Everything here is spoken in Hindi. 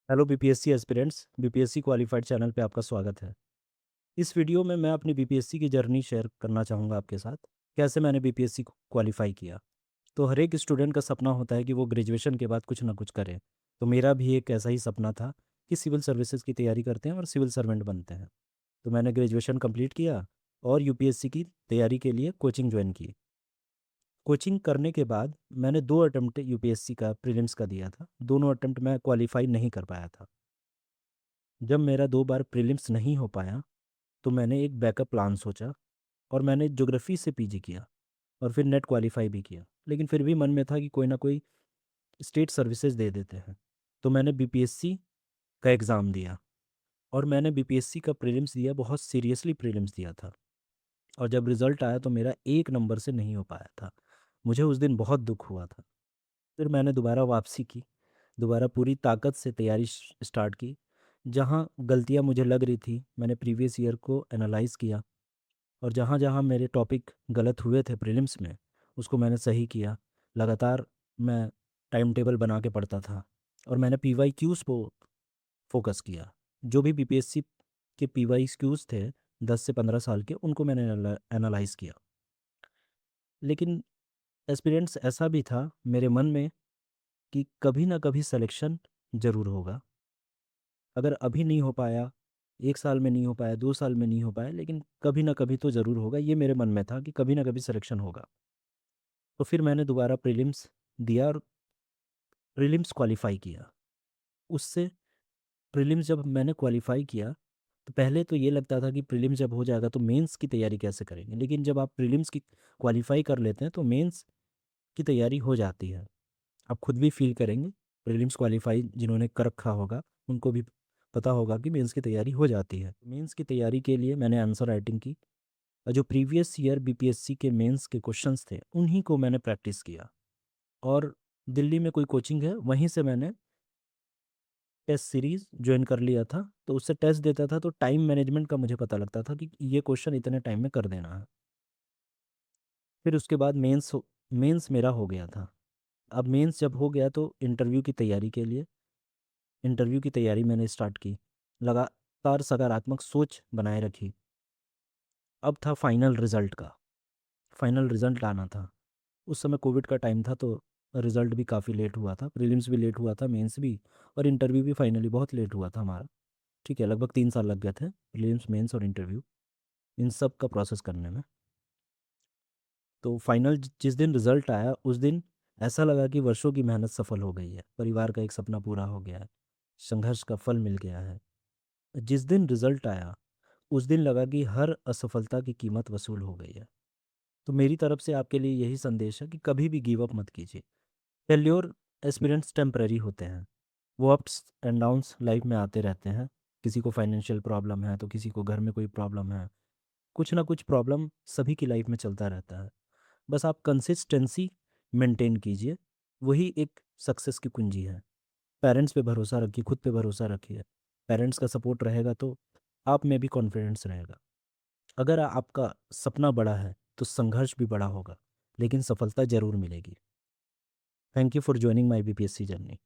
Hello BPSC aspirants, BPSC qualified channel पे आपका स्वागत है। इस वीडियो में मैं अपनी बीपीएससी की जर्नी शेयर करना चाहूँगा आपके साथ। कैसे मैंने बीपीएससी को क्वालिफाई किया। तो हर एक स्टूडेंट का सपना होता है कि वो ग्रेजुएशन के बाद कुछ ना कुछ करे। तो मेरा भी एक ऐसा ही सपना था कि सिविल सर्विसेज की तैयारी करते हैं और सिविल सर्वेंट बनते हैं। तो मैंने ग्रेजुएशन कंप्लीट किया और यूपीएससी की तैयारी के लिए कोचिंग ज्वाइन की। कोचिंग करने के बाद मैंने 2 अटेम्प्ट यूपीएससी का प्रीलिम्स का दिया था। दोनों अटेम्प्ट मैं क्वालिफाई नहीं कर पाया था। जब मेरा 2 बार प्रीलिम्स नहीं हो पाया तो मैंने एक बैकअप प्लान सोचा और मैंने ज्योग्राफी से पीजी किया और फिर नेट क्वालिफाई भी किया। लेकिन फिर भी मन में था कि कोई ना कोई स्टेट सर्विसेज दे देते हैं। तो मैंने बीपीएससी का एग्ज़ाम दिया और मैंने बीपीएससी का प्रीलिम्स दिया, बहुत सीरियसली प्रीलिम्स दिया था। और जब रिज़ल्ट आया तो मेरा 1 नंबर से नहीं हो पाया था। मुझे उस दिन बहुत दुख हुआ था। फिर मैंने दोबारा वापसी की, दोबारा पूरी ताकत से तैयारी स्टार्ट की। जहाँ गलतियाँ मुझे लग रही थी मैंने प्रीवियस ईयर को एनालाइज़ किया और जहाँ जहाँ मेरे टॉपिक गलत हुए थे प्रीलिम्स में उसको मैंने सही किया। लगातार मैं टाइम टेबल बना के पढ़ता था और मैंने पीवाई क्यूज़ को फोकस किया। जो भी बीपीएससी के पीवाई क्यूज़ थे 10 से 15 साल के, उनको मैंने एनालाइज़ किया। लेकिन एक्सपीरियंस ऐसा भी था मेरे मन में कि कभी ना कभी सिलेक्शन ज़रूर होगा। अगर अभी नहीं हो पाया, 1 साल में नहीं हो पाया, 2 साल में नहीं हो पाया, लेकिन कभी ना कभी तो ज़रूर होगा। ये मेरे मन में था कि कभी ना कभी सिलेक्शन होगा। तो फिर मैंने दोबारा प्रीलिम्स दिया और प्रीलिम्स क्वालिफाई किया। उससे प्रीलिम्स जब मैंने क्वालिफाई किया तो पहले तो ये लगता था कि प्रीलिम्स जब हो जाएगा तो मेंस की तैयारी कैसे करेंगे। लेकिन जब आप प्रीलिम्स की क्वालिफाई कर लेते हैं तो मेंस की तैयारी हो जाती है। आप खुद भी फील करेंगे, प्रीलिम्स क्वालिफाई जिन्होंने कर रखा होगा उनको भी पता होगा कि मेंस की तैयारी हो जाती है। मेंस की तैयारी के लिए मैंने आंसर राइटिंग की और जो प्रीवियस ईयर बीपीएससी के मेंस के क्वेश्चंस थे उन्हीं को मैंने प्रैक्टिस किया। और दिल्ली में कोई कोचिंग है, वहीं से मैंने टेस्ट सीरीज़ जॉइन कर लिया था। तो उससे टेस्ट देता था तो टाइम मैनेजमेंट का मुझे पता लगता था कि ये क्वेश्चन इतने टाइम में कर देना है। फिर उसके बाद मेंस मेरा हो गया था। अब मेंस जब हो गया तो इंटरव्यू की तैयारी मैंने स्टार्ट की। लगातार सकारात्मक सोच बनाए रखी। अब था फाइनल रिज़ल्ट का। फाइनल रिज़ल्ट आना था। उस समय कोविड का टाइम था तो रिज़ल्ट भी काफ़ी लेट हुआ था, प्रीलिम्स भी लेट हुआ था, मेंस भी, और इंटरव्यू भी फाइनली बहुत लेट हुआ था हमारा। ठीक है, लगभग 3 साल लग गए थे प्रीलिम्स, मेंस और इंटरव्यू इन सब का प्रोसेस करने में। तो फाइनल जिस दिन रिज़ल्ट आया उस दिन ऐसा लगा कि वर्षों की मेहनत सफल हो गई है, परिवार का एक सपना पूरा हो गया है, संघर्ष का फल मिल गया है। जिस दिन रिज़ल्ट आया उस दिन लगा कि हर असफलता की कीमत वसूल हो गई है। तो मेरी तरफ से आपके लिए यही संदेश है कि कभी भी गिव अप मत कीजिए। फेल्योर एक्सपीरियंस टेम्पररी होते हैं। वो अप्स एंड डाउन्स लाइफ में आते रहते हैं। किसी को फाइनेंशियल प्रॉब्लम है तो किसी को घर में कोई प्रॉब्लम है। कुछ ना कुछ प्रॉब्लम सभी की लाइफ में चलता रहता है। बस आप कंसिस्टेंसी मेंटेन कीजिए, वही एक सक्सेस की कुंजी है। पेरेंट्स पे भरोसा रखिए, खुद पे भरोसा रखिए। पेरेंट्स का सपोर्ट रहेगा तो आप में भी कॉन्फिडेंस रहेगा। अगर आपका सपना बड़ा है तो संघर्ष भी बड़ा होगा, लेकिन सफलता ज़रूर मिलेगी। Thank you for joining my BPSC journey.